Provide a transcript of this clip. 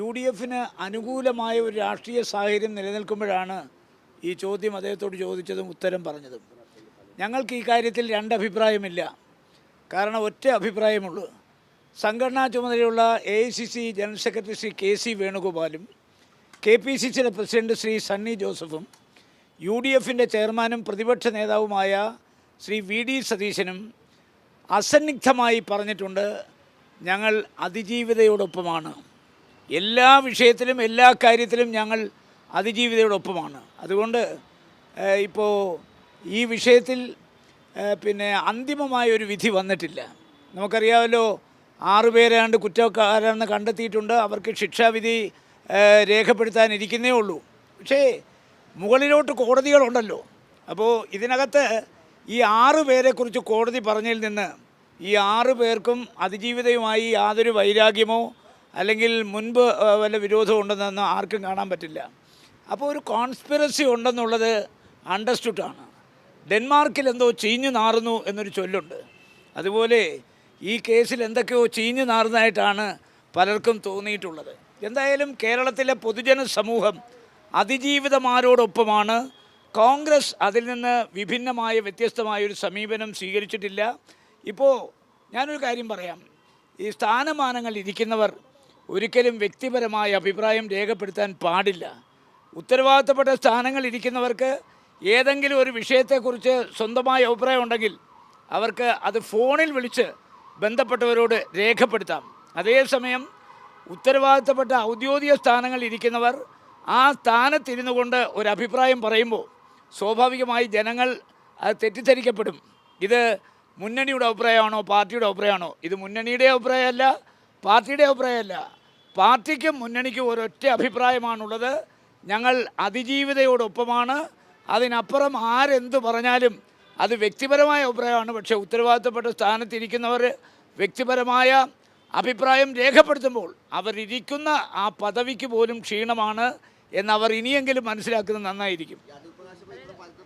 UDFന് അനുകൂലമായ ഒരു രാഷ്ട്രീയ സാഹചര്യം നിലനിൽക്കുമ്പോഴാണ് ഈ ചോദ്യം അദ്ദേഹത്തോട് ചോദിച്ചതും ഉത്തരം പറഞ്ഞതും. ഞങ്ങൾക്ക് ഈ കാര്യത്തിൽ രണ്ട് അഭിപ്രായമില്ല. കാരണം ഒറ്റ അഭിപ്രായമുള്ളൂ. സംഘടനാ ചുമതലയുള്ള AICC general secretary Shri KC വേണുഗോപാലും KPCCയുടെ പ്രസിഡന്റ് ശ്രീ സണ്ണി ജോസഫും UDFൻ്റെ ചെയർമാനും പ്രതിപക്ഷ നേതാവുമായ ശ്രീ VD സതീശനും അസന്നിഗ്ധമായി പറഞ്ഞിട്ടുണ്ട്, ഞങ്ങൾ അതിജീവിതയോടൊപ്പമാണ്. എല്ലാ വിഷയത്തിലും എല്ലാ കാര്യത്തിലും ഞങ്ങൾ അതിജീവിതയോടൊപ്പമാണ്. അതുകൊണ്ട് ഇപ്പോൾ ഈ വിഷയത്തിൽ അന്തിമമായൊരു വിധി വന്നിട്ടില്ല. നമുക്കറിയാമല്ലോ, 6 പേരാണ്ട് കുറ്റക്കാരാണെന്ന് കണ്ടെത്തിയിട്ടുണ്ട്. അവർക്ക് ശിക്ഷാവിധി രേഖപ്പെടുത്താനിരിക്കുന്നേ ഉള്ളൂ. പക്ഷേ മുകളിലോട്ട് കോടതികളുണ്ടല്ലോ. അപ്പോൾ ഇതിനകത്ത് ഈ 6 പേരെക്കുറിച്ച് കോടതി പറഞ്ഞതിൽ നിന്ന് ഈ 6 പേർക്കും അതിജീവിതയുമായി യാതൊരു വൈരാഗ്യമോ അല്ലെങ്കിൽ മുൻപ് വല്ല വിരോധം ഉണ്ടെന്നൊന്നും ആർക്കും കാണാൻ പറ്റില്ല. അപ്പോൾ ഒരു കോൺസ്പിറസി ഉണ്ടെന്നുള്ളത് അണ്ടർസ്റ്റുഡാണ്. ഡെൻമാർക്കിൽ എന്തോ ചീഞ്ഞു നാറുന്നു എന്നൊരു ചൊല്ലുണ്ട്. അതുപോലെ ഈ കേസിൽ എന്തൊക്കെയോ ചീഞ്ഞു നാറുന്നതായിട്ടാണ് പലർക്കും തോന്നിയിട്ടുള്ളത്. എന്തായാലും കേരളത്തിലെ പൊതുജന സമൂഹം അതിജീവിതമാരോടൊപ്പമാണ്. കോൺഗ്രസ് അതിൽ നിന്ന് വിഭിന്നമായ വ്യത്യസ്തമായൊരു സമീപനം സ്വീകരിച്ചിട്ടില്ല. ഇപ്പോൾ ഞാനൊരു കാര്യം പറയാം. ഈ സ്ഥാനമാനങ്ങൾ ഇരിക്കുന്നവർ ഒരിക്കലും വ്യക്തിപരമായ അഭിപ്രായം രേഖപ്പെടുത്താൻ പാടില്ല. ഉത്തരവാദിത്തപ്പെട്ട സ്ഥാനങ്ങൾ ഇരിക്കുന്നവർക്ക് ഏതെങ്കിലും ഒരു വിഷയത്തെക്കുറിച്ച് സ്വന്തമായ അഭിപ്രായം ഉണ്ടെങ്കിൽ അവർക്ക് അത് ഫോണിൽ വിളിച്ച് ബന്ധപ്പെട്ടവരോട് രേഖപ്പെടുത്താം. അതേസമയം ഉത്തരവാദിത്തപ്പെട്ട ഔദ്യോഗിക സ്ഥാനങ്ങൾ ഇരിക്കുന്നവർ ആ സ്ഥാനത്തിരുന്നു കൊണ്ട് ഒരഭിപ്രായം പറയുമ്പോൾ സ്വാഭാവികമായി ജനങ്ങൾ അത് തെറ്റിദ്ധരിക്കപ്പെടും. ഇത് മുന്നണിയുടെ അഭിപ്രായമാണോ പാർട്ടിയുടെ അഭിപ്രായമാണോ? ഇത് മുന്നണിയുടെ അഭിപ്രായമല്ല, പാർട്ടിയുടെ അഭിപ്രായമല്ല. പാർട്ടിക്കും മുന്നണിക്കും ഒരൊറ്റ അഭിപ്രായമാണുള്ളത്, ഞങ്ങൾ അതിജീവിതയോടൊപ്പമാണ്. അതിനപ്പുറം ആരെന്ത് പറഞ്ഞാലും അത് വ്യക്തിപരമായ അഭിപ്രായമാണ്. പക്ഷേ ഉത്തരവാദിത്തപ്പെട്ട സ്ഥാനത്തിരിക്കുന്നവർ വ്യക്തിപരമായ അഭിപ്രായം രേഖപ്പെടുത്തുമ്പോൾ അവരിരിക്കുന്ന ആ പദവിക്ക് പോലും ക്ഷീണമാണ് എന്നവർ ഇനിയെങ്കിലും മനസ്സിലാക്കുന്നത് നന്നായിരിക്കും.